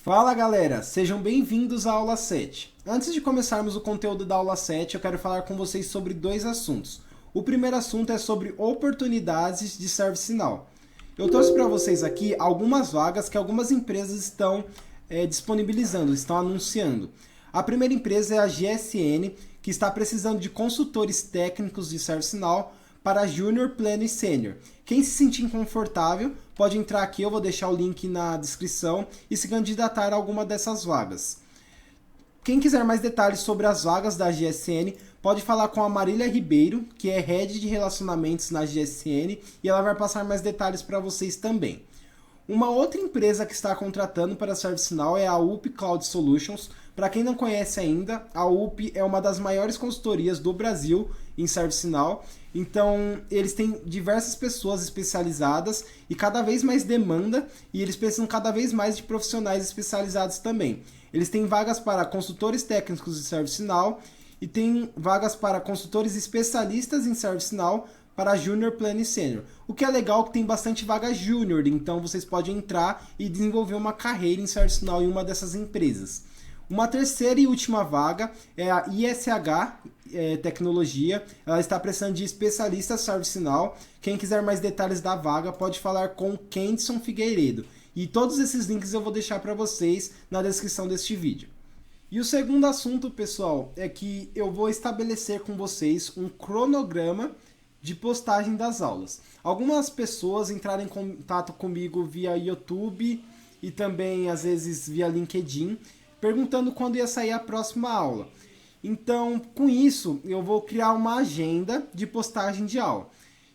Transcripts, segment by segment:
Fala galera, sejam bem-vindos à aula 7. Antes de começarmos o conteúdo da aula 7, eu quero falar com vocês sobre dois assuntos. O primeiro assunto é sobre oportunidades de ServiceNow. Eu trouxe para vocês aqui algumas vagas que algumas empresas estão disponibilizando, estão anunciando. A primeira empresa é a GSN, que está precisando de consultores técnicos de ServiceNow para Júnior, Pleno e Sênior. Quem se sentir confortável pode entrar aqui, eu vou deixar o link na descrição e se candidatar a alguma dessas vagas. Quem quiser mais detalhes sobre as vagas da GSN, pode falar com a Marília Ribeiro, que é Head de Relacionamentos na GSN, e ela vai passar mais detalhes para vocês também. Uma outra empresa que está contratando para ServiceNow é a UP Cloud Solutions. Para quem não conhece ainda, a UP é uma das maiores consultorias do Brasil em ServiceNow. Então, eles têm diversas pessoas especializadas e cada vez mais demanda, e eles precisam cada vez mais de profissionais especializados também. Eles têm vagas para consultores técnicos de ServiceNow e tem vagas para consultores especialistas em ServiceNow para Júnior, Pleno e Sênior. O que é legal é que tem bastante vaga Júnior, então vocês podem entrar e desenvolver uma carreira em ServiceNow em uma dessas empresas. Uma terceira e última vaga é a ISH Tecnologia. Ela está precisando de especialistas ServiceNow. Quem quiser mais detalhes da vaga pode falar com Kendson Figueiredo. E todos esses links eu vou deixar para vocês na descrição deste vídeo. E o segundo assunto, pessoal, é que eu vou estabelecer com vocês um cronograma de postagem das aulas. Algumas pessoas entraram em contato comigo via YouTube e também às vezes via LinkedIn, perguntando quando ia sair a próxima aula. Então, com isso, eu vou criar uma agenda de postagem de aula.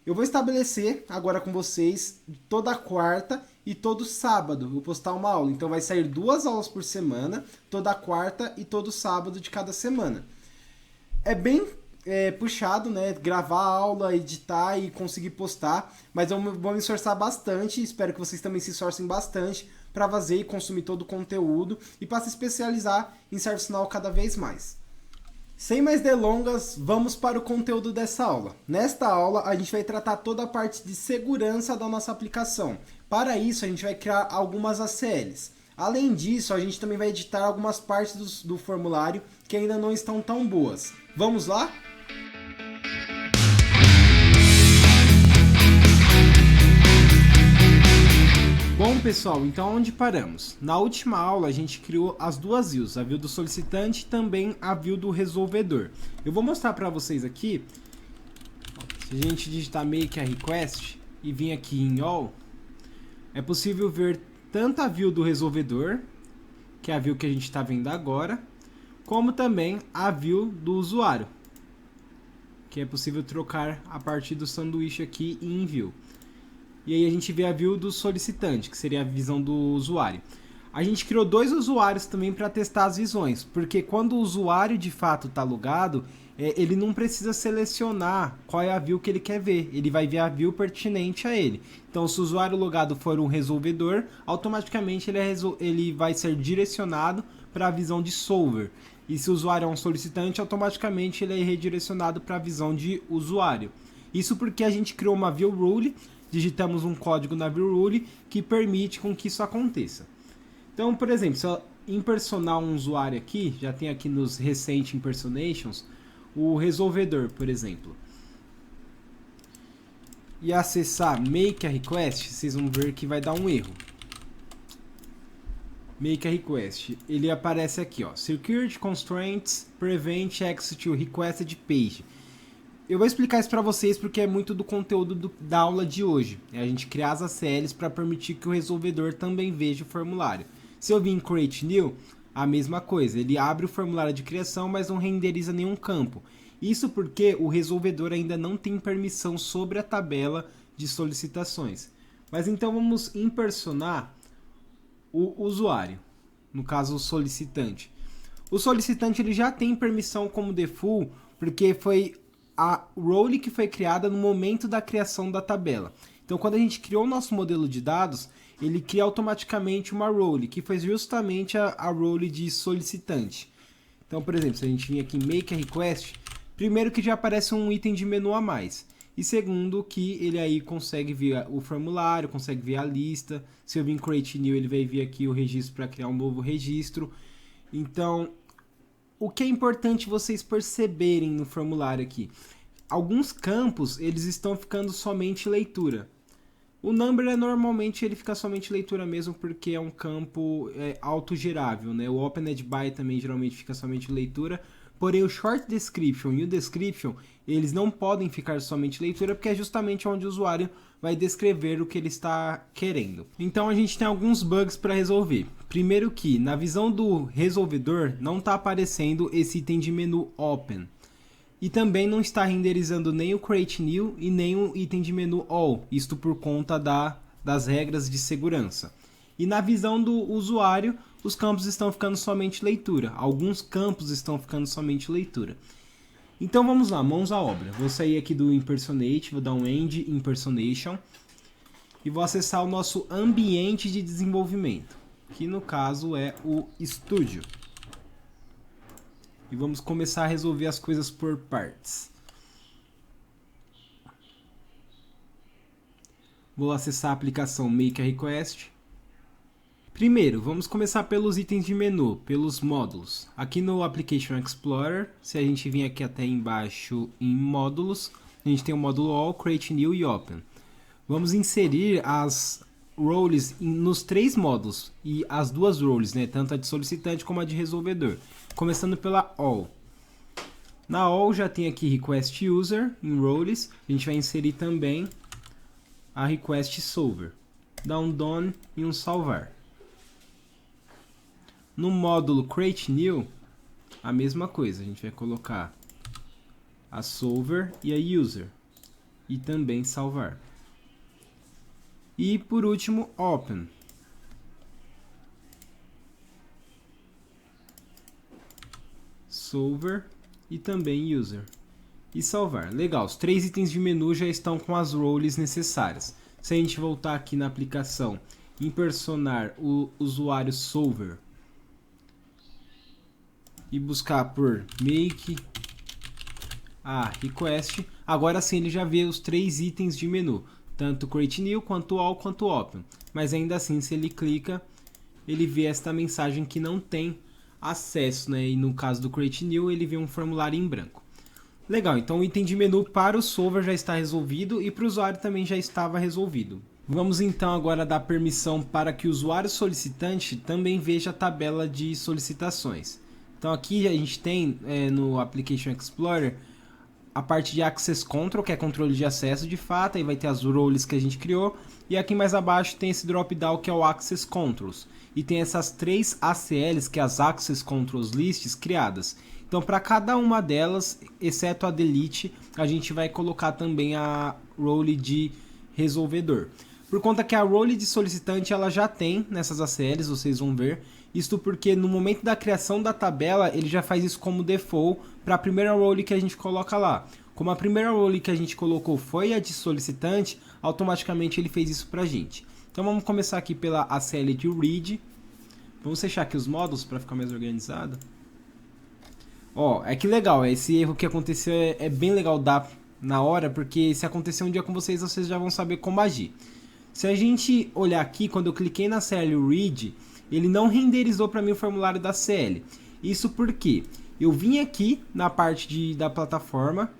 Eu vou estabelecer agora com vocês toda quarta e todo sábado vou postar uma aula. Então vai sair 2 aulas por semana, toda quarta e todo sábado de cada semana. É bem puxado, né? Gravar a aula, editar e conseguir postar, mas eu vou me esforçar bastante, espero que vocês também se esforcem bastante para fazer e consumir todo o conteúdo e para se especializar em ServiceNow cada vez mais. Sem mais delongas, vamos para o conteúdo dessa aula. Nesta aula, a gente vai tratar toda a parte de segurança da nossa aplicação. Para isso, a gente vai criar algumas ACLs. Além disso, a gente também vai editar algumas partes do formulário que ainda não estão tão boas. Vamos lá? Bom, pessoal, então onde paramos? Na última aula a gente criou as duas views, a view do solicitante e também a view do resolvedor. Eu vou mostrar para vocês aqui, se a gente digitar make a request e vir aqui em all, é possível ver tanto a view do resolvedor, que é a view que a gente está vendo agora, como também a view do usuário, que é possível trocar a partir do sanduíche aqui em view. E aí a gente vê a view do solicitante, que seria a visão do usuário. A gente criou 2 usuários também para testar as visões, porque quando o usuário de fato está logado, ele não precisa selecionar qual é a view que ele quer ver, ele vai ver a view pertinente a ele. Então, se o usuário logado for um resolvedor, automaticamente ele vai ser direcionado para a visão de solver. E se o usuário é um solicitante, automaticamente ele é redirecionado para a visão de usuário. Isso porque a gente criou uma view rule, digitamos um código na view rule que permite com que isso aconteça. Então, por exemplo, se eu impersonar um usuário aqui, já tem aqui nos recent impersonations, o resolvedor, por exemplo, e acessar make a request, vocês vão ver que vai dar um erro. Make a request, ele aparece aqui, ó, security constraints prevent access to requested page. Eu vou explicar isso para vocês porque é muito do conteúdo da aula de hoje. É a gente criar as ACLs para permitir que o resolvedor também veja o formulário. Se eu vir em Create New, a mesma coisa. Ele abre o formulário de criação, mas não renderiza nenhum campo. Isso porque o resolvedor ainda não tem permissão sobre a tabela de solicitações. Mas então vamos impersonar o usuário, no caso o solicitante. O solicitante ele já tem permissão como default, porque foi a role que foi criada no momento da criação da tabela. Então, quando a gente criou o nosso modelo de dados, ele cria automaticamente uma role, que foi justamente a role de solicitante. Então, por exemplo, se a gente vir aqui em Make a Request, primeiro que já aparece um item de menu a mais. E segundo, que ele aí consegue ver o formulário, consegue ver a lista. Se eu vir em Create New, ele vai vir aqui o registro para criar um novo registro. Então, o que é importante vocês perceberem no formulário aqui? Alguns campos, eles estão ficando somente leitura. O number normalmente ele fica somente leitura mesmo, porque é um campo autogerável, né? O opened by também geralmente fica somente leitura. Porém, o short description e o description, eles não podem ficar somente leitura, porque é justamente onde o usuário vai descrever o que ele está querendo. Então a gente tem alguns bugs para resolver. Primeiro que, na visão do resolvedor, não está aparecendo esse item de menu Open. E também não está renderizando nem o Create New e nem o item de menu All, isto por conta das regras de segurança. E na visão do usuário, os campos estão ficando somente leitura. Alguns campos estão ficando somente leitura. Então vamos lá, mãos à obra. Vou sair aqui do Impersonate, vou dar um End Impersonation e vou acessar o nosso ambiente de desenvolvimento, que no caso é o Studio. E vamos começar a resolver as coisas por partes. Vou acessar a aplicação Make a Request. Primeiro, vamos começar pelos itens de menu, pelos módulos. Aqui no Application Explorer, se a gente vir aqui até embaixo em módulos, a gente tem o módulo All, Create New e Open. Vamos inserir as roles nos 3 módulos e as 2 roles, né, tanto a de solicitante como a de resolvedor. Começando pela All. Na All já tem aqui Request User em roles, a gente vai inserir também a Request Solver. Dá um Done e um Salvar. No módulo Create New, a mesma coisa, a gente vai colocar a Solver e a User, e também salvar. E por último, Open. Solver e também User. E salvar. Legal, os 3 itens de menu já estão com as roles necessárias. Se a gente voltar aqui na aplicação, impersonar o usuário Solver, e buscar por Make a Request, agora sim ele já vê os 3 itens de menu, tanto Create New, quanto All, quanto Open. Mas ainda assim, se ele clica, ele vê esta mensagem que não tem acesso, né? E no caso do Create New, ele vê um formulário em branco. Legal, então o item de menu para o Solver já está resolvido e para o usuário também já estava resolvido. Vamos então agora dar permissão para que o usuário solicitante também veja a tabela de solicitações. Então aqui a gente tem no Application Explorer a parte de Access Control, que é controle de acesso de fato, aí vai ter as roles que a gente criou, e aqui mais abaixo tem esse drop-down que é o Access Controls, e tem essas 3 ACLs, que é as Access Controls Lists, criadas. Então para cada uma delas, exceto a Delete, a gente vai colocar também a role de resolvedor. Por conta que a role de solicitante ela já tem nessas ACLs, vocês vão ver. Isto porque no momento da criação da tabela, ele já faz isso como default para a primeira role que a gente coloca lá. Como a primeira role que a gente colocou foi a de solicitante, automaticamente ele fez isso para a gente. Então vamos começar aqui pela ACL de read. Vamos fechar aqui os módulos para ficar mais organizado. Ó, é que legal, esse erro que aconteceu é bem legal dar na hora, porque se acontecer um dia com vocês, vocês já vão saber como agir. Se a gente olhar aqui, quando eu cliquei na CL Read, ele não renderizou para mim o formulário da CL. Isso porque eu vim aqui na parte da plataforma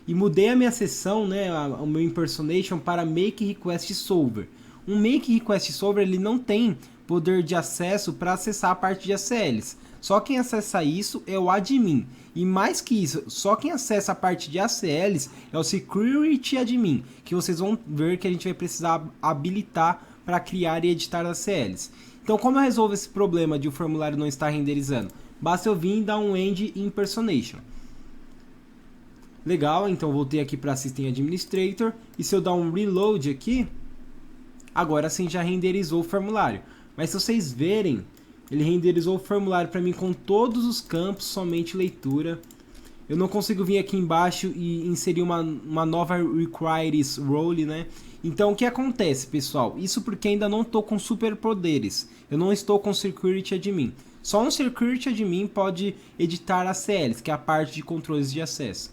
e mudei a minha seção, né, o meu impersonation para Make Request Solver. Um Make Request Solver ele não tem poder de acesso para acessar a parte de ACLs. Só quem acessa isso é o admin. E mais que isso, só quem acessa a parte de ACLs é o Security Admin, que vocês vão ver que a gente vai precisar habilitar para criar e editar ACLs. Então, como eu resolvo esse problema de o formulário não estar renderizando? Basta eu vir e dar um End Impersonation. Legal, então voltei aqui para System Administrator. E se eu dar um Reload aqui, agora sim já renderizou o formulário. Mas se vocês verem, ele renderizou o formulário para mim com todos os campos, somente leitura. Eu não consigo vir aqui embaixo e inserir uma nova Requires Role, né? Então o que acontece, pessoal? Isso porque ainda não estou com superpoderes. Eu não estou com Security Admin. Só um Security Admin pode editar ACLs, que é a parte de controles de acesso.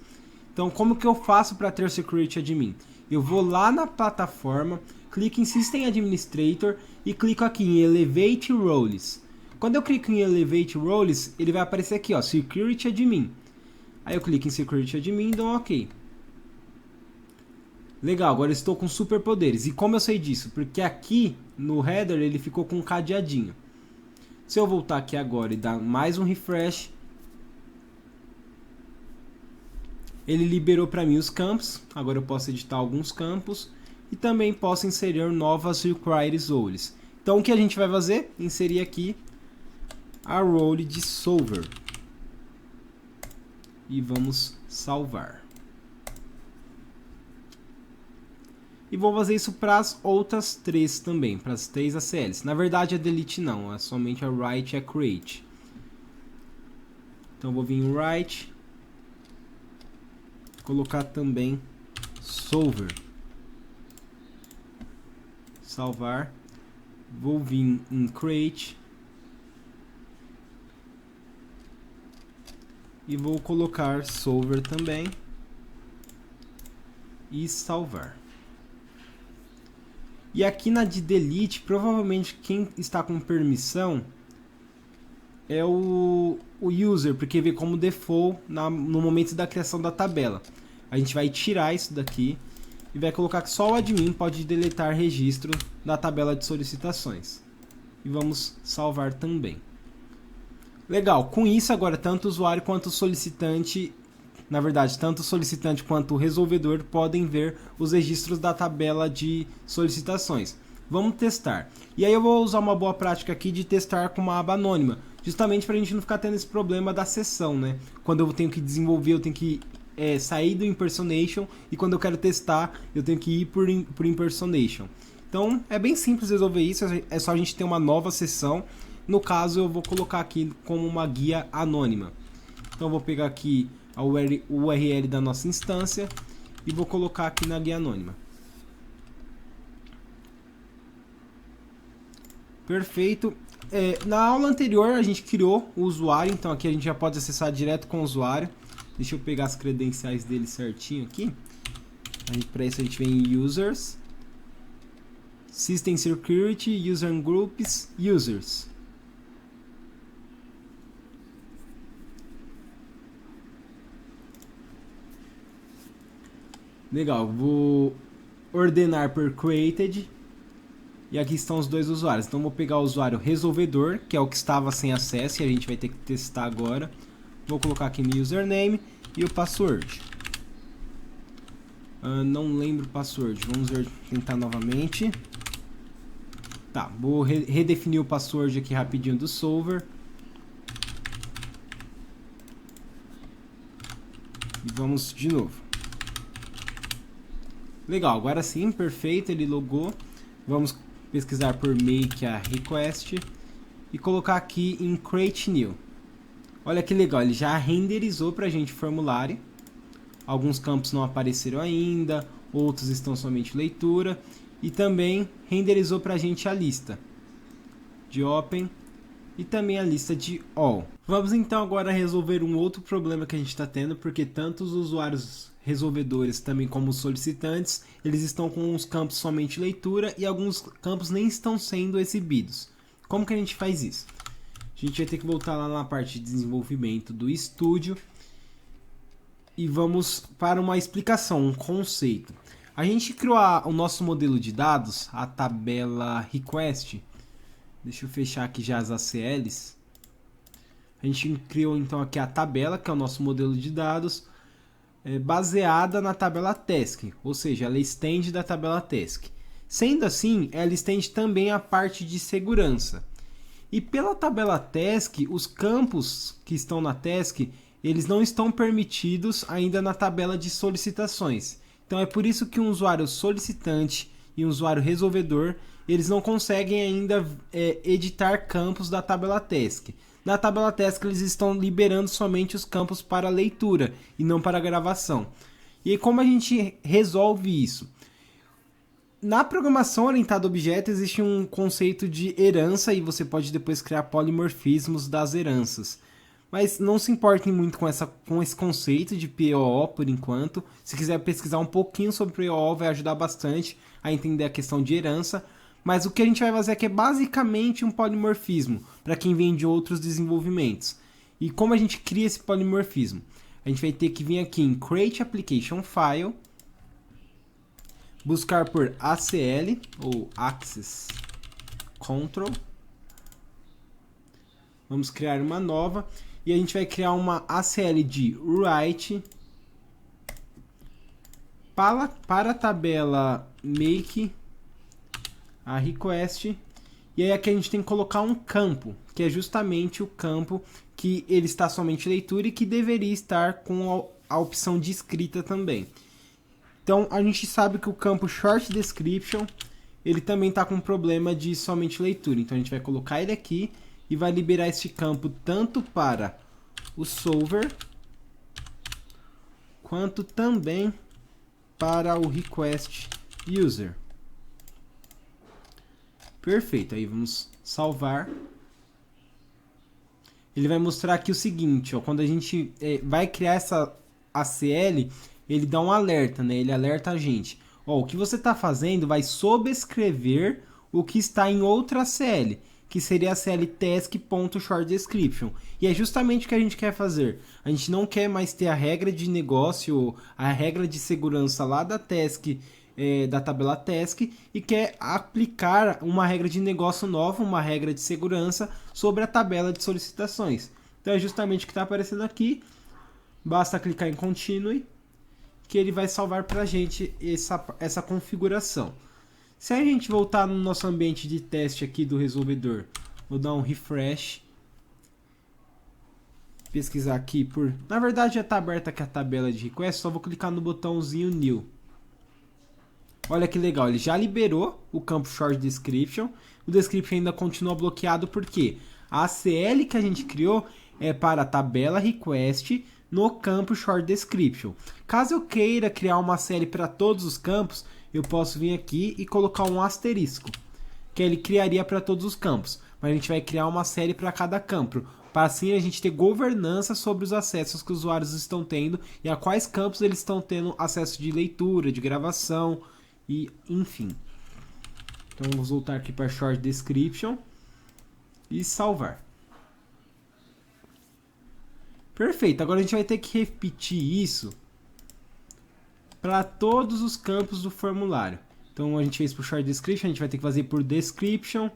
Então, como que eu faço para ter Security Admin? Eu vou lá na plataforma, clico em System Administrator e clico aqui em Elevate Roles. Quando eu clico em Elevate Roles, ele vai aparecer aqui, ó, Security Admin. Aí eu clico em Security Admin e dou um OK. Legal, agora eu estou com superpoderes. E como eu sei disso? Porque aqui no header ele ficou com um cadeadinho. Se eu voltar aqui agora e dar mais um refresh, ele liberou para mim os campos. Agora eu posso editar alguns campos e também posso inserir novas required roles. Então o que a gente vai fazer? Inserir aqui a role de solver. E vamos salvar. E vou fazer isso para as outras 3 também, para as 3 ACLs. Na verdade a delete não, é somente a write e a create. Então vou vir em write, colocar também solver, salvar, vou vir em create e vou colocar solver também e salvar. E aqui na de delete, provavelmente quem está com permissão é o user, porque vê como default no momento da criação da tabela. A gente vai tirar isso daqui e vai colocar que só o admin pode deletar registro da tabela de solicitações. E vamos salvar também. Legal, com isso agora tanto o usuário quanto o solicitante, na verdade, tanto o solicitante quanto o resolvedor podem ver os registros da tabela de solicitações. Vamos testar. E aí eu vou usar uma boa prática aqui de testar com uma aba anônima, justamente para a gente não ficar tendo esse problema da sessão, né? Quando eu tenho que desenvolver, eu tenho que sair do impersonation, e quando eu quero testar, eu tenho que ir por impersonation. Então é bem simples resolver isso, é só a gente ter uma nova sessão. No caso eu vou colocar aqui como uma guia anônima. Então eu vou pegar aqui a URL da nossa instância e vou colocar aqui na guia anônima. Perfeito. Na aula anterior a gente criou o usuário, então aqui a gente já pode acessar direto com o usuário. Deixa eu pegar as credenciais dele certinho aqui. Para isso a gente vem em Users, System Security, User Groups, Users. Legal, vou ordenar por created. E aqui estão os dois usuários. Então vou pegar o usuário resolvedor, que é o que estava sem acesso e a gente vai ter que testar agora. Vou colocar aqui no username e o password. Não lembro o password. Vamos tentar novamente. Tá, vou redefinir o password aqui rapidinho do solver. E vamos de novo. Legal, agora sim, perfeito, ele logou. Vamos pesquisar por make a request e colocar aqui em create new. Olha que legal, ele já renderizou pra gente o formulário. Alguns campos não apareceram ainda, outros estão somente leitura. E também renderizou pra gente a lista de open e também a lista de all. Vamos então agora resolver um outro problema que a gente está tendo, porque tanto os usuários resolvedores também como os solicitantes, eles estão com os campos somente leitura e alguns campos nem estão sendo exibidos. Como que a gente faz isso? A gente vai ter que voltar lá na parte de desenvolvimento do estúdio e vamos para uma explicação, um conceito. A gente criou o nosso modelo de dados, a tabela request. Deixa eu fechar aqui já as ACLs. A gente criou então aqui a tabela, que é o nosso modelo de dados, baseada na tabela task, ou seja, ela estende da tabela task. Sendo assim, ela estende também a parte de segurança. E pela tabela task, os campos que estão na task, eles não estão permitidos ainda na tabela de solicitações. Então é por isso que um usuário solicitante e um usuário resolvedor, eles não conseguem ainda editar campos da tabela task. Na tabela task eles estão liberando somente os campos para leitura e não para gravação. E aí, como a gente resolve isso? Na programação orientada a objetos existe um conceito de herança e você pode depois criar polimorfismos das heranças. Mas não se importem muito com esse conceito de POO por enquanto. Se quiser pesquisar um pouquinho sobre POO, vai ajudar bastante a entender a questão de herança. Mas o que a gente vai fazer aqui é basicamente um polimorfismo, para quem vem de outros desenvolvimentos. E como a gente cria esse polimorfismo? A gente vai ter que vir aqui em Create Application File, buscar por ACL, ou Access Control. Vamos criar uma nova. E a gente vai criar uma ACL de write para a tabela make a request. E aí aqui a gente tem que colocar um campo, que é justamente o campo que ele está somente leitura e que deveria estar com a opção de escrita também. Então a gente sabe que o campo short description, ele também está com problema de somente leitura. Então a gente vai colocar ele aqui e vai liberar este campo tanto para o solver quanto também para o request user. Perfeito, aí vamos salvar. Ele vai mostrar aqui o seguinte, ó, quando a gente vai criar essa ACL, ele dá um alerta, né? Ele alerta a gente. Ó, o que você está fazendo vai sobrescrever o que está em outra ACL, que seria a CL task.shortDescription. E é justamente o que a gente quer fazer. A gente não quer mais ter a regra de negócio, a regra de segurança lá da task, da tabela task, e quer aplicar uma regra de negócio nova, uma regra de segurança sobre a tabela de solicitações. Então é justamente o que está aparecendo aqui. Basta clicar em Continue, que ele vai salvar para a gente essa configuração. Se a gente voltar no nosso ambiente de teste aqui do resolvedor, vou dar um refresh, pesquisar aqui por... Na verdade já está aberta aqui a tabela de request, só vou clicar no botãozinho New. Olha que legal, ele já liberou o campo Short Description, o Description ainda continua bloqueado porque a ACL que a gente criou é para a tabela request no campo Short Description. Caso eu queira criar uma ACL para todos os campos, eu posso vir aqui e colocar um asterisco, que ele criaria para todos os campos. Mas a gente vai criar uma série para cada campo, para assim a gente ter governança sobre os acessos que os usuários estão tendo e a quais campos eles estão tendo acesso de leitura, de gravação e enfim. Então vamos voltar aqui para Short Description e salvar. Perfeito, agora a gente vai ter que repetir isso para todos os campos do formulário. Então a gente fez por Short Description, a gente vai ter que fazer por Description,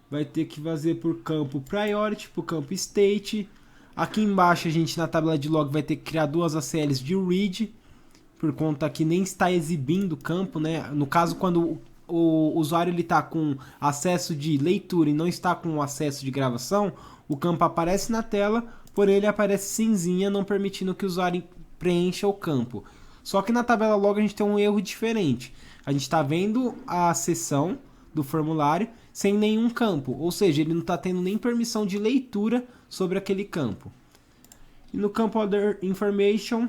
vai ter que fazer por campo Priority, por campo State. Aqui embaixo a gente na tabela de log vai ter que criar duas ACLs de Read, por conta que nem está exibindo o campo, né? No caso, quando o usuário está com acesso de leitura e não está com acesso de gravação, o campo aparece na tela, porém ele aparece cinzinha, não permitindo que o usuário preencha o campo. Só que na tabela log a gente tem um erro diferente. A gente está vendo a seção do formulário sem nenhum campo, ou seja, ele não está tendo nem permissão de leitura sobre aquele campo. E no campo Other Information,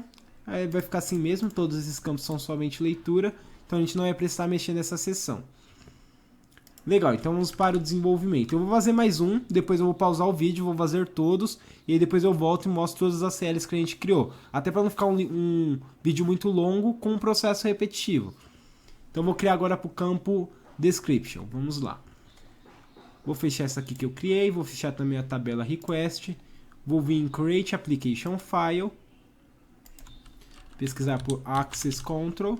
vai ficar assim mesmo, todos esses campos são somente leitura, então a gente não vai precisar mexer nessa seção. Legal, então vamos para o desenvolvimento. Eu vou fazer mais um, depois eu vou pausar o vídeo, vou fazer todos, e aí depois eu volto e mostro todas as ACLs que a gente criou. Até para não ficar um vídeo muito longo com um processo repetitivo. Então vou criar agora para o campo Description, vamos lá. Vou fechar essa aqui que eu criei, vou fechar também a tabela Request, vou vir em Create Application File, pesquisar por Access Control.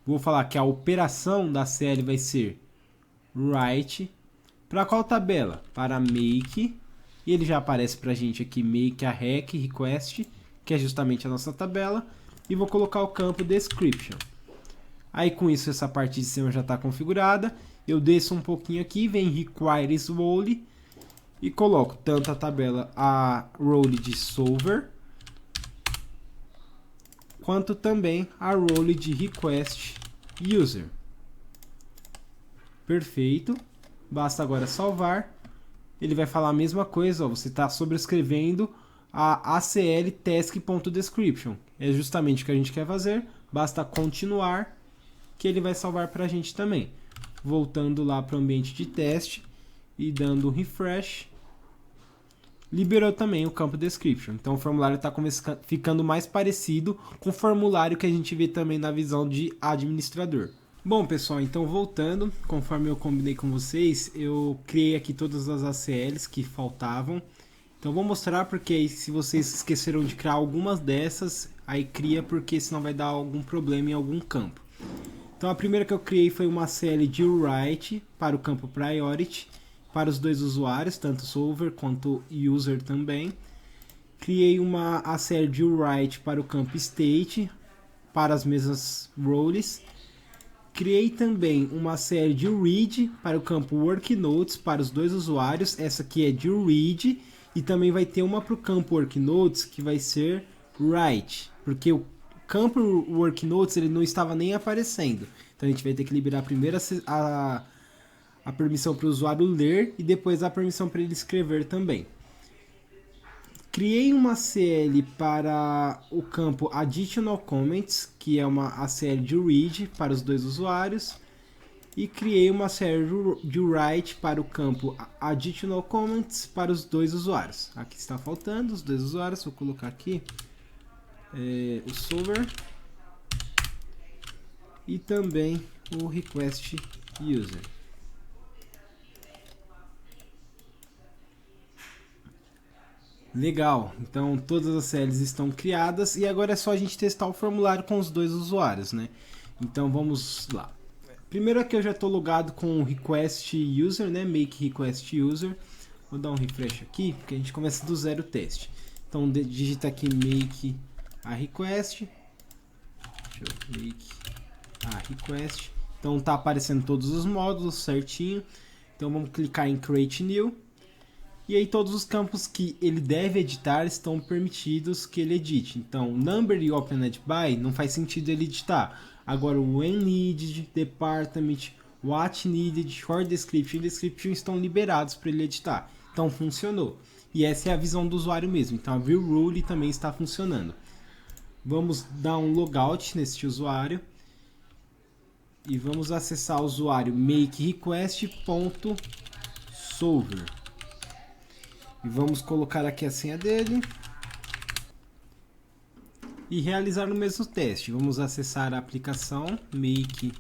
Vou falar que a operação da CL vai ser write. Para qual tabela? Para make. E ele já aparece para a gente aqui, make a rec request, que é justamente a nossa tabela. E vou colocar o campo description. Aí com isso essa parte de cima já está configurada. Eu desço um pouquinho aqui, vem requires role e coloco tanto a tabela, a role de solver, quanto também a role de request user. Perfeito. Basta agora salvar. Ele vai falar a mesma coisa, ó, você está sobrescrevendo a ACL task.description. É justamente o que a gente quer fazer. Basta continuar, que ele vai salvar para a gente também. Voltando lá para o ambiente de teste, e dando refresh, liberou também o campo description. Então o formulário está ficando mais parecido com o formulário que a gente vê também na visão de administrador. Bom pessoal, então voltando, conforme eu combinei com vocês, eu criei aqui todas as ACLs que faltavam. Então vou mostrar porque aí, se vocês esqueceram de criar algumas dessas, aí cria, porque senão vai dar algum problema em algum campo. Então a primeira que eu criei foi uma ACL de write para o campo priority, para os dois usuários, tanto solver quanto user também. Criei uma ACL de write para o campo state, para as mesmas roles. Criei também uma série de read para o campo worknotes para os dois usuários. Essa aqui é de read e também vai ter uma para o campo worknotes que vai ser write, porque o campo worknotes ele não estava nem aparecendo. Então a gente vai ter que liberar primeiro a permissão para o usuário ler e depois a permissão para ele escrever também. Criei uma ACL para o campo Additional Comments, que é uma ACL de read para os dois usuários. E criei uma ACL de write para o campo Additional Comments para os dois usuários. Aqui está faltando os dois usuários, vou colocar aqui o solver e também o request user. Legal, então todas as ACLs estão criadas e agora é só a gente testar o formulário com os dois usuários, né? Então vamos lá. Primeiro aqui eu já estou logado com o request user, né? Make request user. Vou dar um refresh aqui, porque a gente começa do zero o teste. Então digita aqui make a request. Make a request. Então tá aparecendo todos os módulos certinho. Então vamos clicar em create new. E aí todos os campos que ele deve editar estão permitidos que ele edite. Então, number e opened by não faz sentido ele editar. Agora, o when needed, department, what needed, short description e description estão liberados para ele editar. Então, funcionou. E essa é a visão do usuário mesmo. Então, a view rule também está funcionando. Vamos dar um logout nesse usuário. E vamos acessar o usuário makeRequest.solver. E vamos colocar aqui a senha dele. E realizar o mesmo teste. Vamos acessar a aplicação, make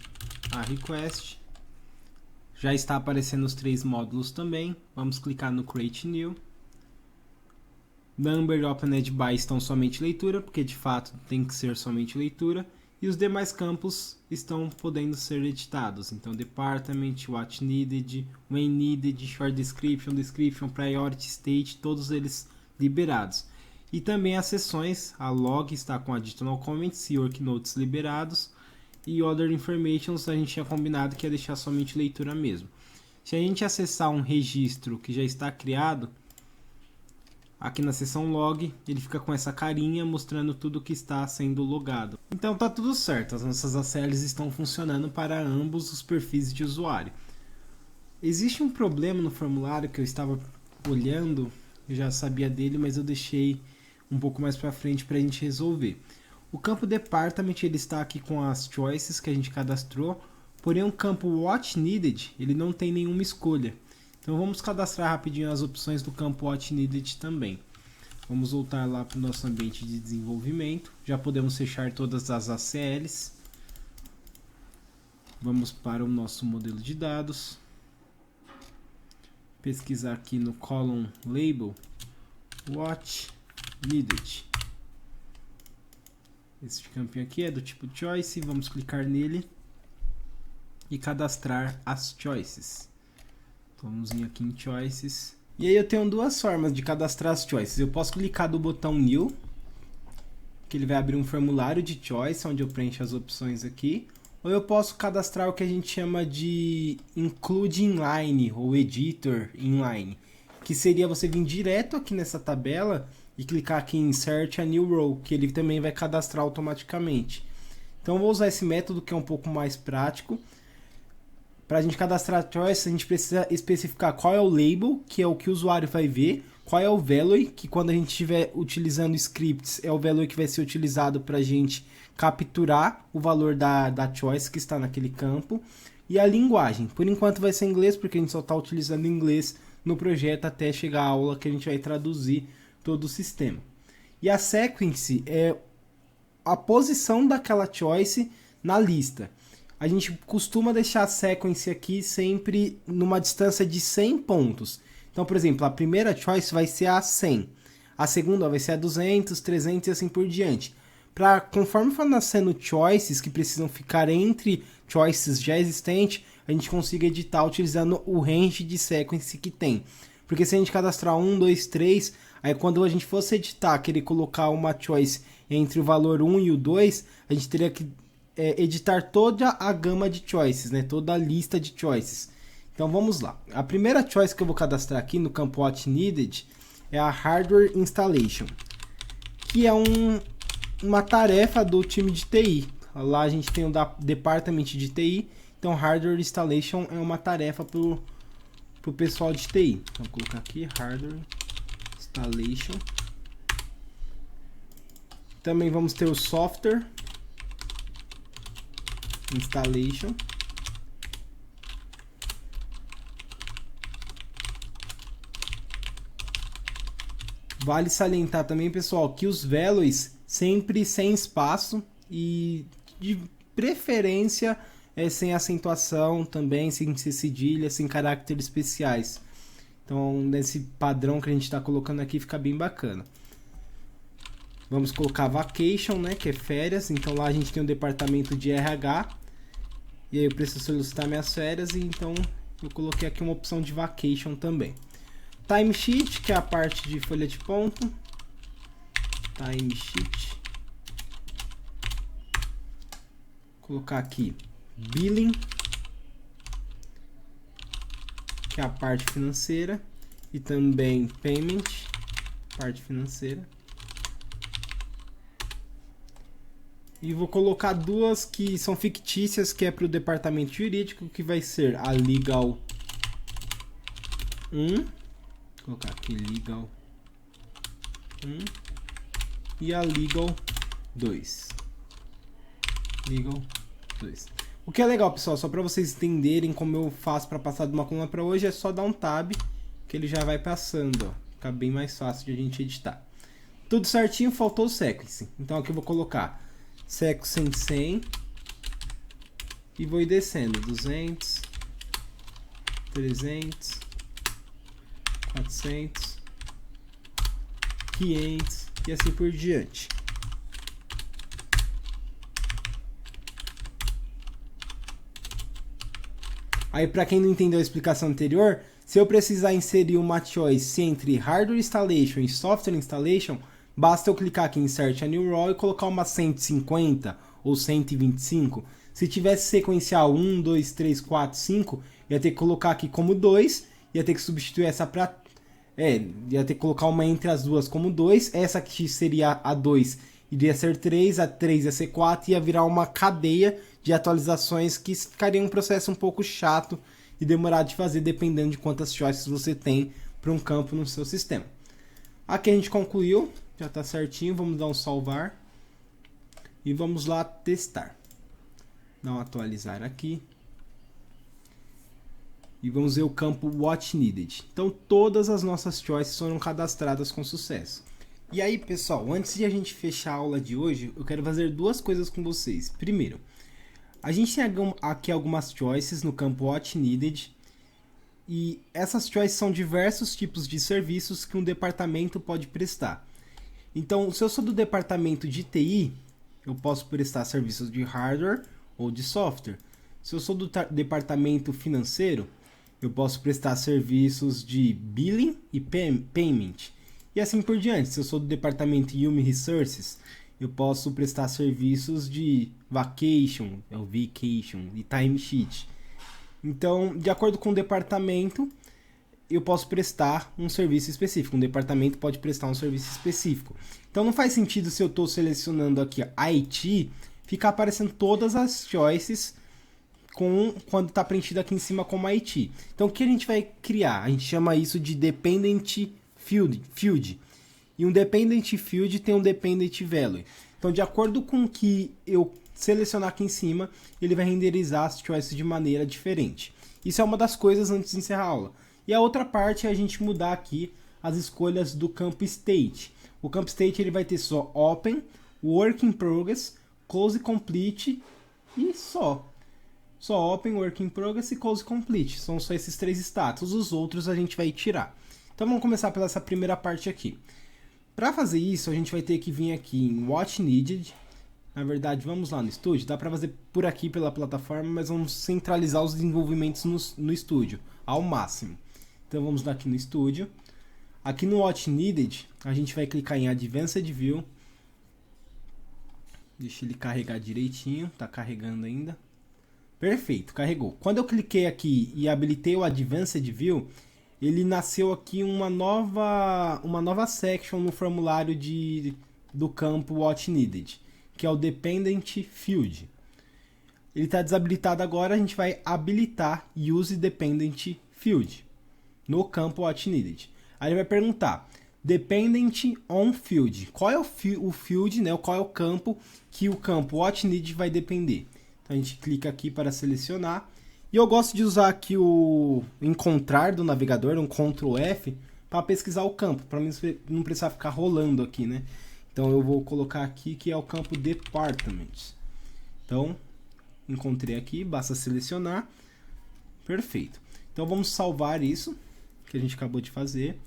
a request. Já está aparecendo os três módulos também. Vamos clicar no create new. Number e opened by estão somente leitura, porque de fato tem que ser somente leitura. E os demais campos estão podendo ser editados. Então, department, what needed, when needed, short description, description, priority, state, todos eles liberados. E também as seções, a log está com additional comments e worknotes liberados. E other informations a gente tinha combinado que ia deixar somente leitura mesmo. Se a gente acessar um registro que já está criado, aqui na seção log, ele fica com essa carinha mostrando tudo que está sendo logado. Então tá tudo certo, as nossas ACLs estão funcionando para ambos os perfis de usuário. Existe um problema no formulário que eu estava olhando, eu já sabia dele, mas eu deixei um pouco mais para frente para a gente resolver. O campo department ele está aqui com as choices que a gente cadastrou, porém o campo what needed ele não tem nenhuma escolha. Então vamos cadastrar rapidinho as opções do campo what needed também. Vamos voltar lá para o nosso ambiente de desenvolvimento. Já podemos fechar todas as ACLs. Vamos para o nosso modelo de dados. Pesquisar aqui no column label what needed. Esse campinho aqui é do tipo choice. Vamos clicar nele e cadastrar as choices. Vamos vir aqui em Choices. E aí eu tenho duas formas de cadastrar as choices. Eu posso clicar do botão New, que ele vai abrir um formulário de choice, onde eu preencho as opções aqui. Ou eu posso cadastrar o que a gente chama de Include Inline, ou Editor Inline. Que seria você vir direto aqui nessa tabela e clicar aqui em Insert a New Row, que ele também vai cadastrar automaticamente. Então eu vou usar esse método que é um pouco mais prático. Para a gente cadastrar a choice, a gente precisa especificar qual é o label, que é o que o usuário vai ver, qual é o value, que quando a gente estiver utilizando scripts, é o value que vai ser utilizado para a gente capturar o valor da choice que está naquele campo, e a linguagem. Por enquanto vai ser inglês, porque a gente só está utilizando inglês no projeto até chegar a aula que a gente vai traduzir todo o sistema. E a sequence é a posição daquela choice na lista. A gente costuma deixar a sequence aqui sempre numa distância de 100 pontos. Então, por exemplo, a primeira choice vai ser a 100. A segunda vai ser a 200, 300 e assim por diante. Conforme for nascendo choices que precisam ficar entre choices já existentes, a gente consiga editar utilizando o range de sequence que tem. Porque se a gente cadastrar 1, 2, 3, aí quando a gente fosse editar, querer colocar uma choice entre o valor 1 e o 2, a gente teria que editar toda a gama de choices, né? Toda a lista de choices. Então vamos lá. A primeira choice que eu vou cadastrar aqui no campo What Needed é a Hardware Installation, que é uma tarefa do time de TI. Lá a gente tem o departamento de TI, então Hardware Installation é uma tarefa para o pessoal de TI. Então vou colocar aqui Hardware Installation. Também vamos ter o Software Installation. Vale salientar também, pessoal, que os values sempre sem espaço e de preferência sem acentuação também, sem ser cedilha, sem caracteres especiais. Então, nesse padrão que a gente está colocando aqui fica bem bacana. Vamos colocar vacation, né, que é férias. Então lá a gente tem um departamento de RH. E aí eu preciso solicitar minhas férias, e então eu coloquei aqui uma opção de vacation também. Timesheet, que é a parte de folha de ponto. Timesheet. Colocar aqui billing, que é a parte financeira, e também payment, parte financeira. E vou colocar duas que são fictícias, que é para o departamento jurídico, que vai ser a Legal 1. Vou colocar aqui Legal 1 e a Legal 2. Legal 2. O que é legal, pessoal, só para vocês entenderem como eu faço para passar de uma coluna para outra, é só dar um tab que ele já vai passando, ó. Fica bem mais fácil de a gente editar. Tudo certinho, faltou o sequence. Então aqui eu vou colocar sequence 100 e vou ir descendo 200, 300, 400, 500 e assim por diante. Aí, para quem não entendeu a explicação anterior, se eu precisar inserir uma choice entre Hardware Installation e Software Installation, basta eu clicar aqui em Insert a New Row e colocar uma 150 ou 125. Se tivesse sequencial 1, 2, 3, 4, 5, ia ter que colocar aqui como 2, ia ter que substituir essa para... ia ter que colocar uma entre as duas como 2, essa aqui seria a 2, iria ser 3, a 3 ia ser 4, ia virar uma cadeia de atualizações que ficaria um processo um pouco chato e demorado de fazer, dependendo de quantas choices você tem para um campo no seu sistema. Aqui a gente concluiu, já está certinho, vamos dar um salvar e vamos lá testar. Dá um atualizar aqui e vamos ver o campo What Needed. Então todas as nossas choices foram cadastradas com sucesso. E aí, pessoal, antes de a gente fechar a aula de hoje, eu quero fazer duas coisas com vocês. Primeiro, a gente tem aqui algumas choices no campo What Needed, e essas choices são diversos tipos de serviços que um departamento pode prestar. Então, se eu sou do departamento de TI, eu posso prestar serviços de hardware ou de software. Se eu sou do departamento financeiro, eu posso prestar serviços de billing e payment. E assim por diante. Se eu sou do departamento Human Resources, eu posso prestar serviços de vacation e timesheet. Então, de acordo com o departamento, eu posso prestar um serviço específico. Um departamento pode prestar um serviço específico. Então, não faz sentido, se eu estou selecionando aqui IT, ficar aparecendo todas as choices quando está preenchido aqui em cima como IT. Então, o que a gente vai criar? A gente chama isso de Dependent Field. E um Dependent Field tem um Dependent Value. Então, de acordo com o que eu selecionar aqui em cima, ele vai renderizar as choices de maneira diferente. Isso é uma das coisas antes de encerrar a aula. E a outra parte é a gente mudar aqui as escolhas do campo State. O campo State ele vai ter só Open, Work in Progress, Close Complete e só. Só Open, Work in Progress e Close Complete. São só esses 3 status. Os outros a gente vai tirar. Então vamos começar pela essa primeira parte aqui. Para fazer isso, a gente vai ter que vir aqui em What Needed. Na verdade, vamos lá no estúdio. Dá para fazer por aqui pela plataforma, mas vamos centralizar os desenvolvimentos no estúdio ao máximo. Então vamos lá aqui no estúdio. Aqui no What Needed, a gente vai clicar em Advanced View. Deixa ele carregar direitinho. Tá carregando ainda. Perfeito, carregou. Quando eu cliquei aqui e habilitei o Advanced View, ele nasceu aqui uma nova section no formulário do campo What Needed, que é o Dependent Field. Ele está desabilitado agora, a gente vai habilitar Use Dependent Field no campo What Needed. Aí ele vai perguntar, Dependent on Field, qual é o field, né? Qual é o campo que o campo What Needed vai depender. Então a gente clica aqui para selecionar. E eu gosto de usar aqui o encontrar do navegador, um Ctrl F, para pesquisar o campo, para não precisar ficar rolando aqui, né? Então eu vou colocar aqui que é o campo Department. Então, encontrei aqui, basta selecionar. Perfeito. Então vamos salvar isso, que a gente acabou de fazer.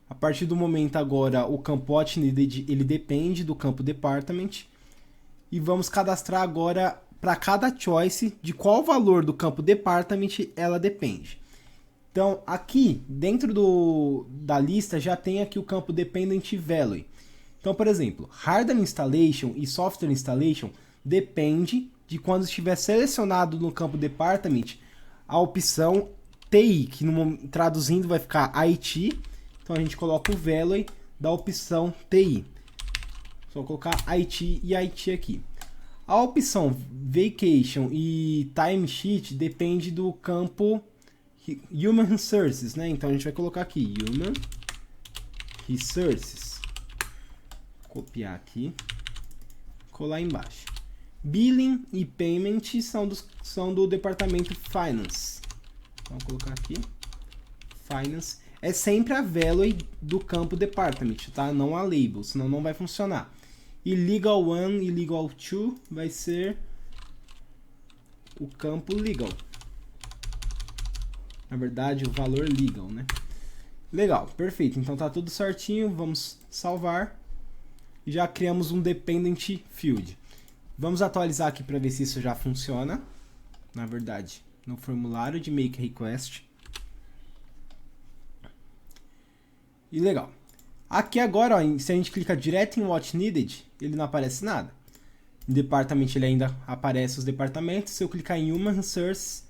A partir do momento agora, o campo What Needed, ele depende do campo Department. E vamos cadastrar agora para cada choice de qual valor do campo Department ela depende. Então, aqui dentro da lista já tem aqui o campo Dependent Value. Então, por exemplo, Hardware Installation e Software Installation depende de quando estiver selecionado no campo Department a opção TI, que traduzindo vai ficar IT. Então a gente coloca o Value da opção TI. Só colocar IT e IT aqui. A opção Vacation e Timesheet depende do campo Human Resources, né? Então a gente vai colocar aqui Human Resources. Copiar aqui. Colar embaixo. Billing e Payment são do departamento Finance. Então vou colocar aqui. Finance. É sempre a value do campo Department, tá? Não a label, senão não vai funcionar. E Legal 1 e Legal 2 vai ser o campo Legal. Na verdade, o valor Legal, né? Legal, perfeito. Então tá tudo certinho. Vamos salvar. Já criamos um Dependent Field. Vamos atualizar aqui para ver se isso já funciona. Na verdade, no formulário de Make Request. E legal. Aqui agora, ó, se a gente clica direto em What Needed, ele não aparece nada. Em Department ele ainda aparece os departamentos. Se eu clicar em Human Resources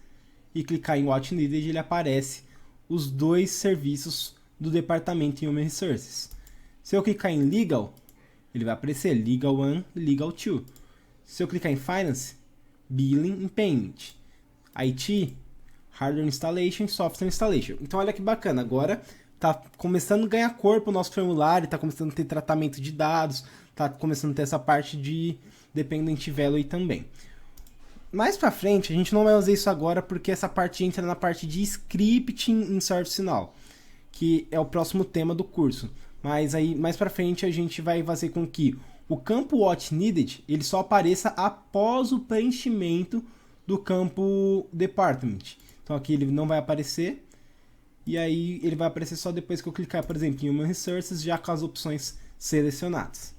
e clicar em What Needed, ele aparece os 2 serviços do departamento em Human Resources. Se eu clicar em Legal, ele vai aparecer Legal 1 e Legal 2. Se eu clicar em Finance, Billing e Payment. IT, Hardware Installation e Software Installation. Então olha que bacana, agora tá começando a ganhar corpo o nosso formulário, tá começando a ter tratamento de dados, tá começando a ter essa parte de Dependent Value também. Mais pra frente, a gente não vai usar isso agora porque essa parte entra na parte de Scripting em ServiceNow, que é o próximo tema do curso. Mas aí, mais pra frente, a gente vai fazer com que o campo What Needed, ele só apareça após o preenchimento do campo Department. Então aqui ele não vai aparecer. E aí ele vai aparecer só depois que eu clicar, por exemplo, em Human Resources, já com as opções selecionadas.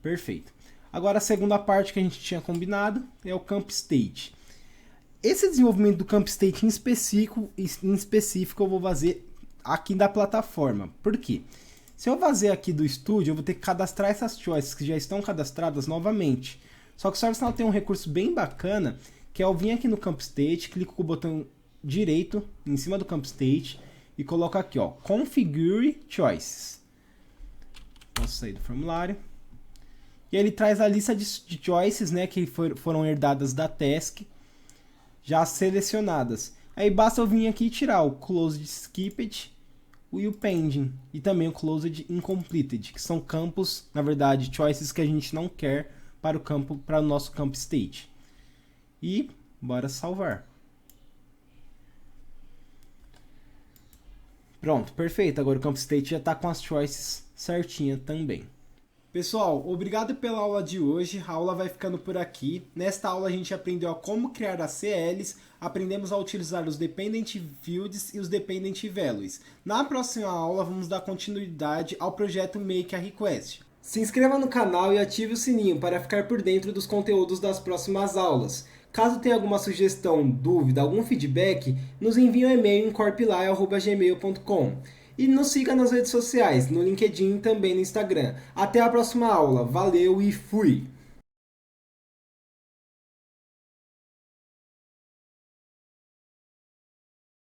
Perfeito. Agora a segunda parte que a gente tinha combinado é o campo State. Esse desenvolvimento do campo State em específico eu vou fazer aqui da plataforma. Por quê? Se eu fazer aqui do estúdio, eu vou ter que cadastrar essas choices que já estão cadastradas novamente. Só que o ServiceNow tem um recurso bem bacana, que é eu vir aqui no campo State, clico com o botão direito em cima do campo State e coloco aqui, ó, Configure Choices. Posso sair do formulário. E ele traz a lista de choices, né, que foram herdadas da task, já selecionadas. Aí basta eu vir aqui e tirar o Closed Skipped e o Pending. E também o Closed Incompleted, que são campos, na verdade, choices que a gente não quer para o nosso campo state. E bora salvar. Pronto, perfeito. Agora o campo state já está com as choices certinha também. Pessoal, obrigado pela aula de hoje. A aula vai ficando por aqui. Nesta aula a gente aprendeu a como criar as CLs, aprendemos a utilizar os Dependent Fields e os Dependent Values. Na próxima aula vamos dar continuidade ao projeto Make a Request. Se inscreva no canal e ative o sininho para ficar por dentro dos conteúdos das próximas aulas. Caso tenha alguma sugestão, dúvida, algum feedback, nos envie um e-mail em corpilai@gmail.com. E nos siga nas redes sociais, no LinkedIn e também no Instagram. Até a próxima aula. Valeu e fui!